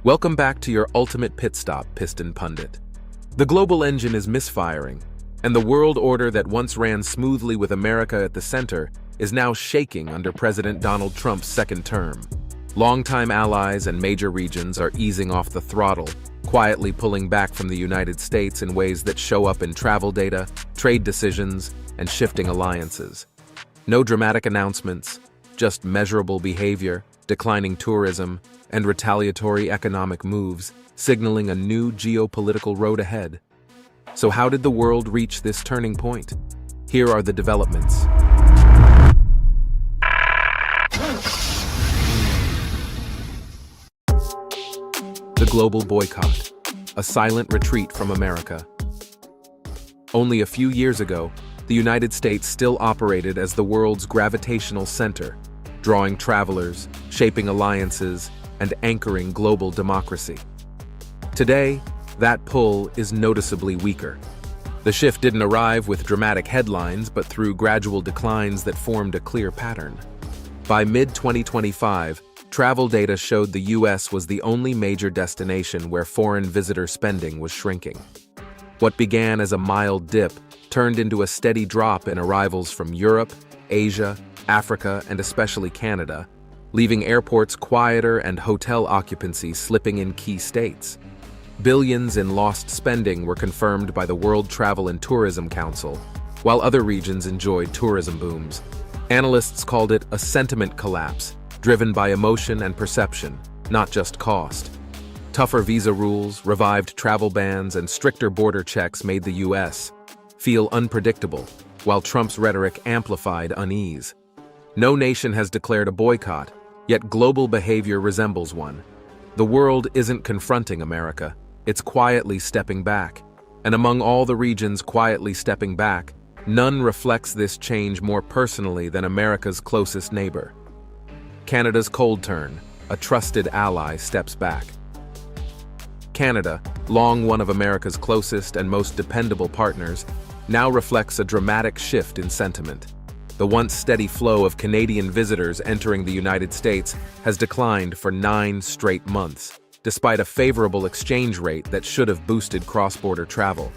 Welcome back to your ultimate pit stop, Piston Pundit. The global engine is misfiring, and the world order that once ran smoothly with America at the center is now shaking under President Donald Trump's second term. Longtime allies and major regions are easing off the throttle, quietly pulling back from the United States in ways that show up in travel data, trade decisions, and shifting alliances. No dramatic announcements, just measurable behavior, declining tourism, and retaliatory economic moves, signaling a new geopolitical road ahead. So how did the world reach this turning point? Here are the developments. The global boycott, a silent retreat from America. Only a few years ago, the United States still operated as the world's gravitational center, drawing travelers, shaping alliances, and anchoring global democracy. Today, that pull is noticeably weaker. The shift didn't arrive with dramatic headlines, but through gradual declines that formed a clear pattern. By mid-2025, travel data showed the US was the only major destination where foreign visitor spending was shrinking. What began as a mild dip turned into a steady drop in arrivals from Europe, Asia, Africa, and especially Canada, leaving airports quieter and hotel occupancy slipping in key states. Billions in lost spending were confirmed by the World Travel and Tourism Council, while other regions enjoyed tourism booms. Analysts called it a sentiment collapse, driven by emotion and perception, not just cost. Tougher visa rules, revived travel bans, and stricter border checks made the US feel unpredictable, while Trump's rhetoric amplified unease. No nation has declared a boycott, yet global behavior resembles one. The world isn't confronting America, it's quietly stepping back. And among all the regions quietly stepping back, none reflects this change more personally than America's closest neighbor. Canada's cold turn, a trusted ally, steps back. Canada, long one of America's closest and most dependable partners, now reflects a dramatic shift in sentiment. The once steady flow of Canadian visitors entering the United States has declined for 9 straight months, despite a favorable exchange rate that should have boosted cross-border travel.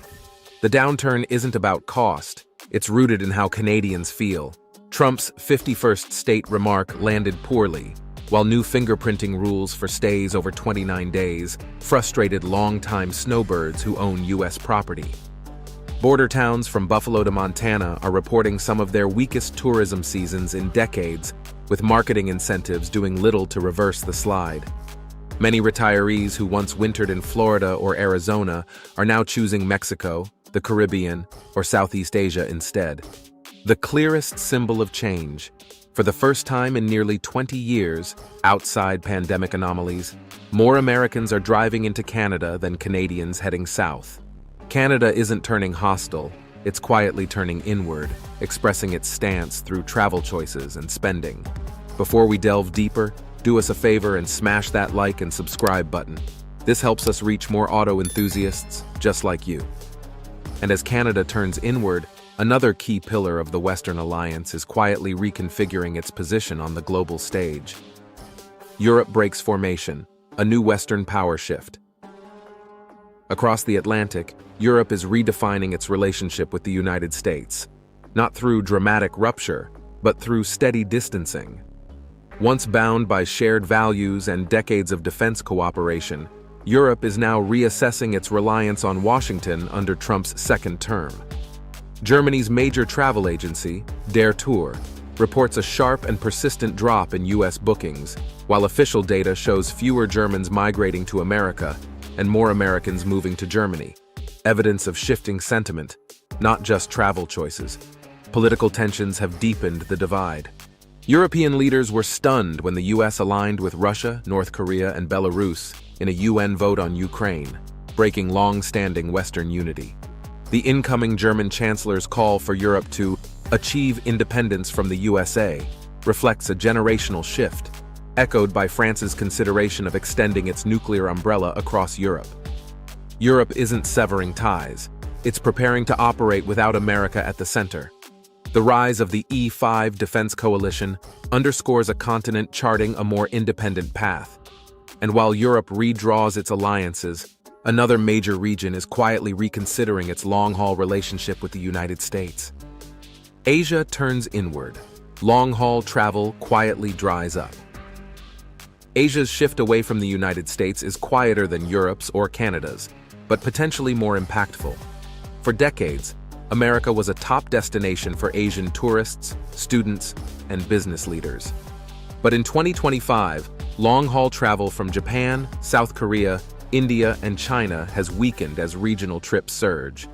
The downturn isn't about cost, it's rooted in how Canadians feel. Trump's 51st state remark landed poorly, while new fingerprinting rules for stays over 29 days frustrated longtime snowbirds who own U.S. property. Border towns from Buffalo to Montana are reporting some of their weakest tourism seasons in decades, with marketing incentives doing little to reverse the slide. Many retirees who once wintered in Florida or Arizona are now choosing Mexico, the Caribbean, or Southeast Asia instead. The clearest symbol of change. For the first time in nearly 20 years, outside pandemic anomalies, more Americans are driving into Canada than Canadians heading south. Canada isn't turning hostile, it's quietly turning inward, expressing its stance through travel choices and spending. Before we delve deeper, do us a favor and smash that like and subscribe button. This helps us reach more auto enthusiasts just like you. And as Canada turns inward, another key pillar of the Western Alliance is quietly reconfiguring its position on the global stage. Europe breaks formation, a new Western power shift. Across the Atlantic, Europe is redefining its relationship with the United States, not through dramatic rupture, but through steady distancing. Once bound by shared values and decades of defense cooperation, Europe is now reassessing its reliance on Washington under Trump's second term. Germany's major travel agency, Der Tour, reports a sharp and persistent drop in U.S. bookings, while official data shows fewer Germans migrating to America and more Americans moving to Germany. Evidence of shifting sentiment, not just travel choices. Political tensions have deepened the divide. European leaders were stunned when the U.S. aligned with Russia, North Korea, and Belarus in a UN vote on Ukraine, breaking long-standing Western unity. The incoming German chancellor's call for Europe to achieve independence from the USA reflects a generational shift, echoed by France's consideration of extending its nuclear umbrella across Europe. Europe isn't severing ties, it's preparing to operate without America at the center. The rise of the E5 defense coalition underscores a continent charting a more independent path. And while Europe redraws its alliances, another major region is quietly reconsidering its long-haul relationship with the United States. Asia turns inward. Long-haul travel quietly dries up. Asia's shift away from the United States is quieter than Europe's or Canada's, but potentially more impactful. For decades, America was a top destination for Asian tourists, students, and business leaders. But in 2025, long-haul travel from Japan, South Korea, India, and China has weakened as regional trips surge.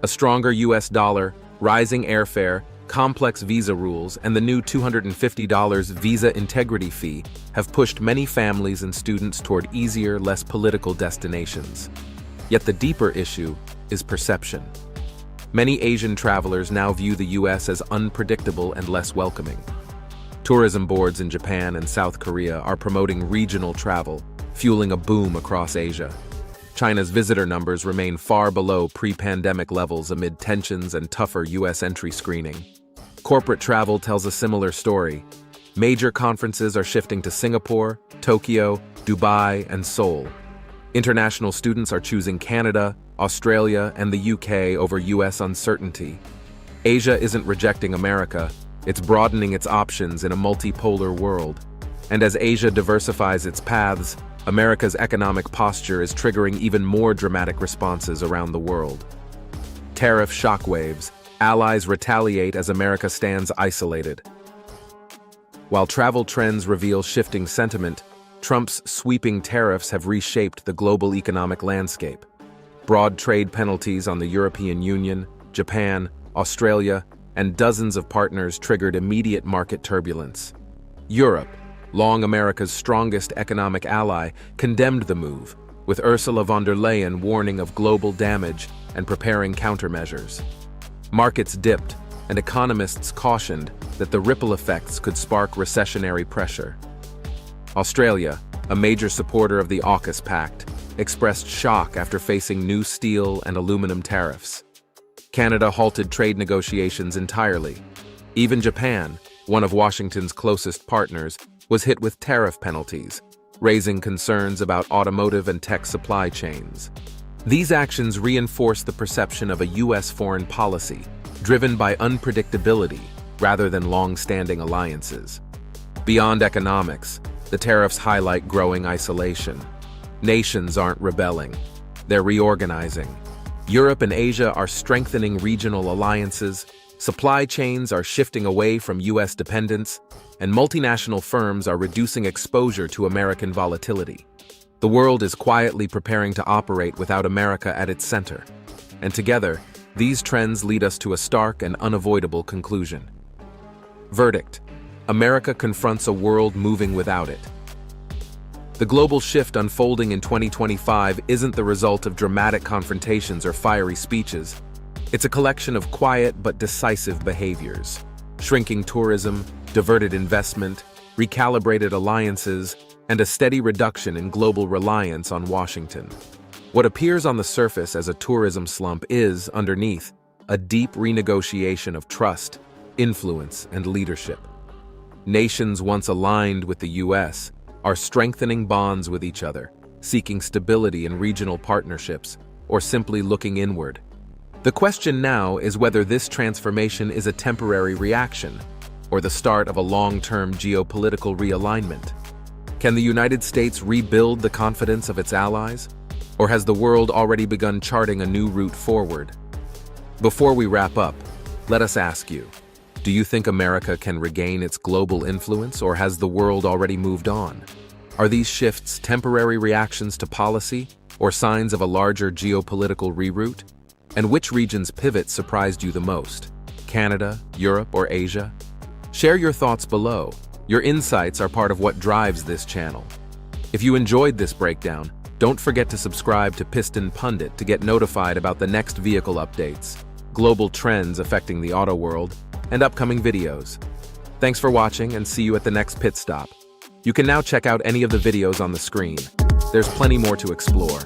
A stronger US dollar, rising airfare, complex visa rules, and the new $250 visa integrity fee have pushed many families and students toward easier, less political destinations. Yet the deeper issue is perception. Many Asian travelers now view the US as unpredictable and less welcoming. Tourism boards in Japan and South Korea are promoting regional travel, fueling a boom across Asia. China's visitor numbers remain far below pre-pandemic levels amid tensions and tougher US entry screening. Corporate travel tells a similar story. Major conferences are shifting to Singapore, Tokyo, Dubai, and Seoul. International students are choosing Canada, Australia, and the UK over US uncertainty. Asia isn't rejecting America, it's broadening its options in a multipolar world. And as Asia diversifies its paths, America's economic posture is triggering even more dramatic responses around the world. Tariff shockwaves. Allies retaliate as America stands isolated. While travel trends reveal shifting sentiment, Trump's sweeping tariffs have reshaped the global economic landscape. Broad trade penalties on the European Union, Japan, Australia, and dozens of partners triggered immediate market turbulence. Europe, long America's strongest economic ally, condemned the move, with Ursula von der Leyen warning of global damage and preparing countermeasures. Markets dipped, and economists cautioned that the ripple effects could spark recessionary pressure. Australia, a major supporter of the AUKUS Pact, expressed shock after facing new steel and aluminum tariffs. Canada halted trade negotiations entirely. Even Japan, one of Washington's closest partners, was hit with tariff penalties, raising concerns about automotive and tech supply chains. These actions reinforce the perception of a U.S. foreign policy driven by unpredictability rather than long-standing alliances. Beyond economics, the tariffs highlight growing isolation. Nations aren't rebelling, they're reorganizing. Europe and Asia are strengthening regional alliances, supply chains are shifting away from U.S. dependence, and multinational firms are reducing exposure to American volatility. The world is quietly preparing to operate without America at its center. And together, these trends lead us to a stark and unavoidable conclusion. Verdict: America confronts a world moving without it. The global shift unfolding in 2025 isn't the result of dramatic confrontations or fiery speeches. It's a collection of quiet but decisive behaviors. Shrinking tourism, diverted investment, recalibrated alliances, and a steady reduction in global reliance on Washington. What appears on the surface as a tourism slump is, underneath, a deep renegotiation of trust, influence, and leadership. Nations once aligned with the U.S. are strengthening bonds with each other, seeking stability in regional partnerships, or simply looking inward. The question now is whether this transformation is a temporary reaction, or the start of a long-term geopolitical realignment. Can the United States rebuild the confidence of its allies? Or has the world already begun charting a new route forward? Before we wrap up, let us ask you, do you think America can regain its global influence, or has the world already moved on? Are these shifts temporary reactions to policy, or signs of a larger geopolitical reroute? And which region's pivot surprised you the most? Canada, Europe, or Asia? Share your thoughts below. Your insights are part of what drives this channel. If you enjoyed this breakdown, don't forget to subscribe to Piston Pundit to get notified about the next vehicle updates, global trends affecting the auto world, and upcoming videos. Thanks for watching, and see you at the next pit stop. You can now check out any of the videos on the screen. There's plenty more to explore.